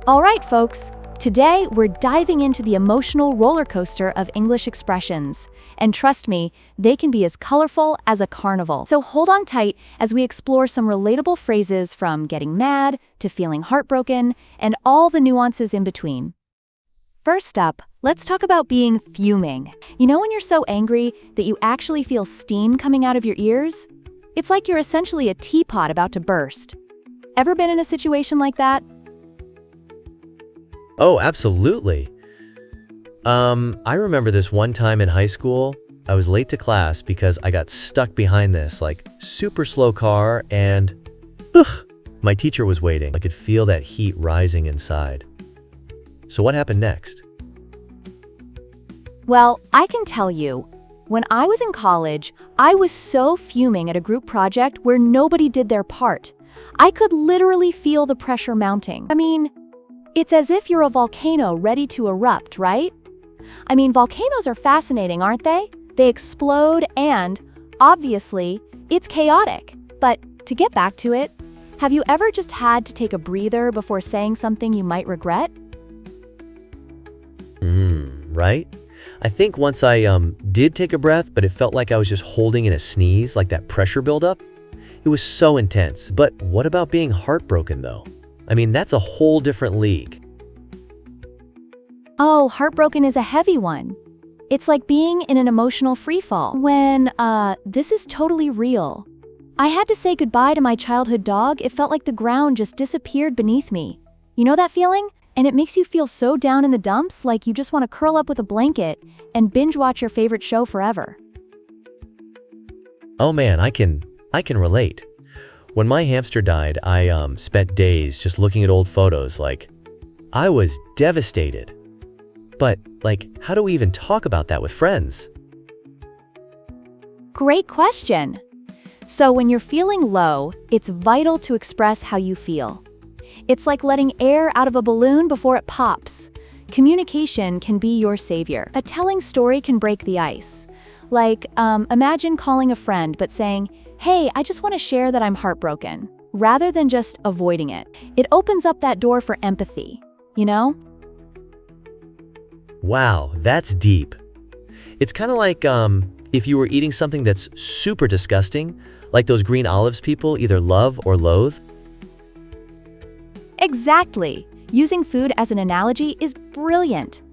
All right, folks. Today, we're diving into the emotional roller coaster of English expressions. And trust me, they can be as colorful as a carnival. So hold on tight as we explore some relatable phrases from getting mad to feeling heartbroken and all the nuances in between. First up, let's talk about being fuming. You know when you're so angry that you actually feel steam coming out of your ears? It's like you're essentially a teapot about to burst. Ever been in a situation like that? Oh, absolutely. I remember this one time in high school. I was late to class because I got stuck behind this, super slow car and my teacher was waiting. I could feel that heat rising inside. So what happened next? Well, I can tell you, when I was in college, I was so fuming at a group project where nobody did their part. I could literally feel the pressure mounting. I mean, it's as if you're a volcano ready to erupt, right? I mean, volcanoes are fascinating, aren't they? They explode and, obviously, it's chaotic. But to get back to it, have you ever just had to take a breather before saying something you might regret? Right? I think once I did take a breath, but it felt like I was just holding in a sneeze, like that pressure buildup. It was so intense. But what about being heartbroken, though? I mean, that's a whole different league. Oh, heartbroken is a heavy one. It's like being in an emotional freefall. When, this is totally real. I had to say goodbye to my childhood dog. It felt like the ground just disappeared beneath me. You know that feeling? And it makes you feel so down in the dumps, like you just want to curl up with a blanket and binge watch your favorite show forever. Oh man, I can relate. When my hamster died, I spent days just looking at old photos. I was devastated. But, how do we even talk about that with friends? Great question. So when you're feeling low, it's vital to express how you feel. It's like letting air out of a balloon before it pops. Communication can be your savior. A telling story can break the ice. Imagine calling a friend but saying, "Hey, I just want to share that I'm heartbroken," rather than just avoiding it. It opens up that door for empathy, you know? Wow, that's deep. It's kind of like if you were eating something that's super disgusting, like those green olives people either love or loathe. Exactly. Using food as an analogy is brilliant.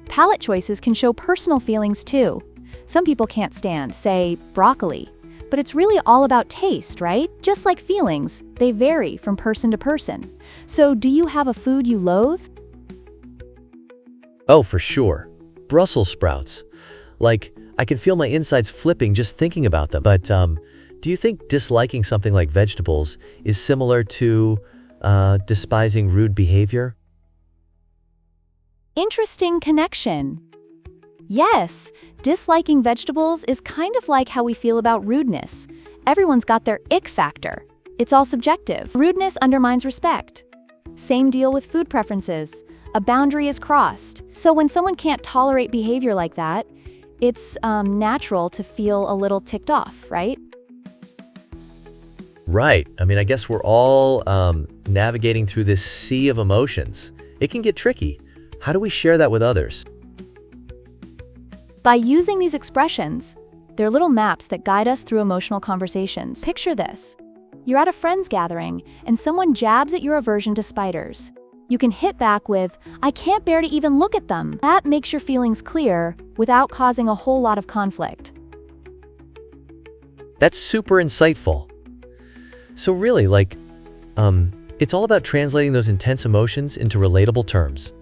Palate choices can show personal feelings too. Some people can't stand, say, broccoli. But it's really all about taste, right? Just like feelings, they vary from person to person. So do you have a food you loathe? Oh, for sure. Brussels sprouts. I can feel my insides flipping just thinking about them. But do you think disliking something like vegetables is similar to despising rude behavior? Interesting connection. Yes, disliking vegetables is kind of like how we feel about rudeness. Everyone's got their ick factor. It's all subjective. Rudeness undermines respect. Same deal with food preferences. A boundary is crossed. So when someone can't tolerate behavior like that, it's natural to feel a little ticked off, right? Right. I mean, I guess we're all navigating through this sea of emotions. It can get tricky. How do we share that with others? By using these expressions, they're little maps that guide us through emotional conversations. Picture this. You're at a friend's gathering, and someone jabs at your aversion to spiders. You can hit back with, "I can't bear to even look at them." That makes your feelings clear without causing a whole lot of conflict. That's super insightful. So really, it's all about translating those intense emotions into relatable terms.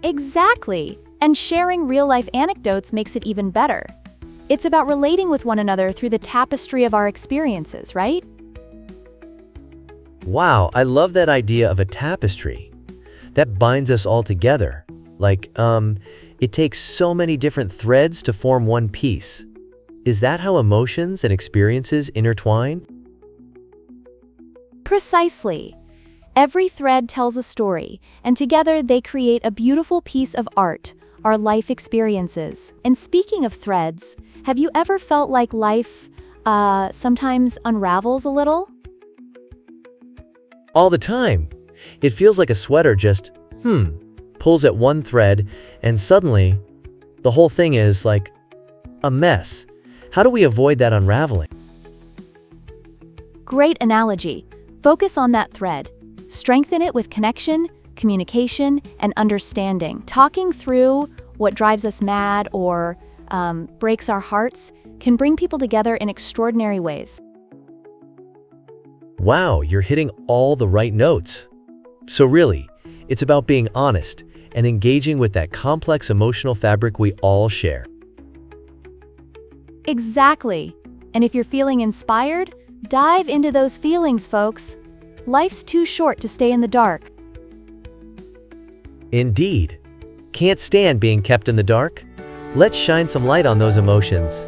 Exactly. And sharing real-life anecdotes makes it even better. It's about relating with one another through the tapestry of our experiences, right? Wow, I love that idea of a tapestry. That binds us all together. It takes so many different threads to form one piece. Is that how emotions and experiences intertwine? Precisely. Every thread tells a story, and together they create a beautiful piece of art, our life experiences. And speaking of threads, have you ever felt like life, sometimes unravels a little? All the time. It feels like a sweater just, pulls at one thread, and suddenly, the whole thing is like a mess. How do we avoid that unraveling? Great analogy. Focus on that thread. Strengthen it with connection, communication, and understanding. Talking through what drives us mad or breaks our hearts can bring people together in extraordinary ways. Wow, you're hitting all the right notes. So really, it's about being honest and engaging with that complex emotional fabric we all share. Exactly. And if you're feeling inspired, dive into those feelings, folks. Life's too short to stay in the dark. Indeed. Can't stand being kept in the dark? Let's shine some light on those emotions.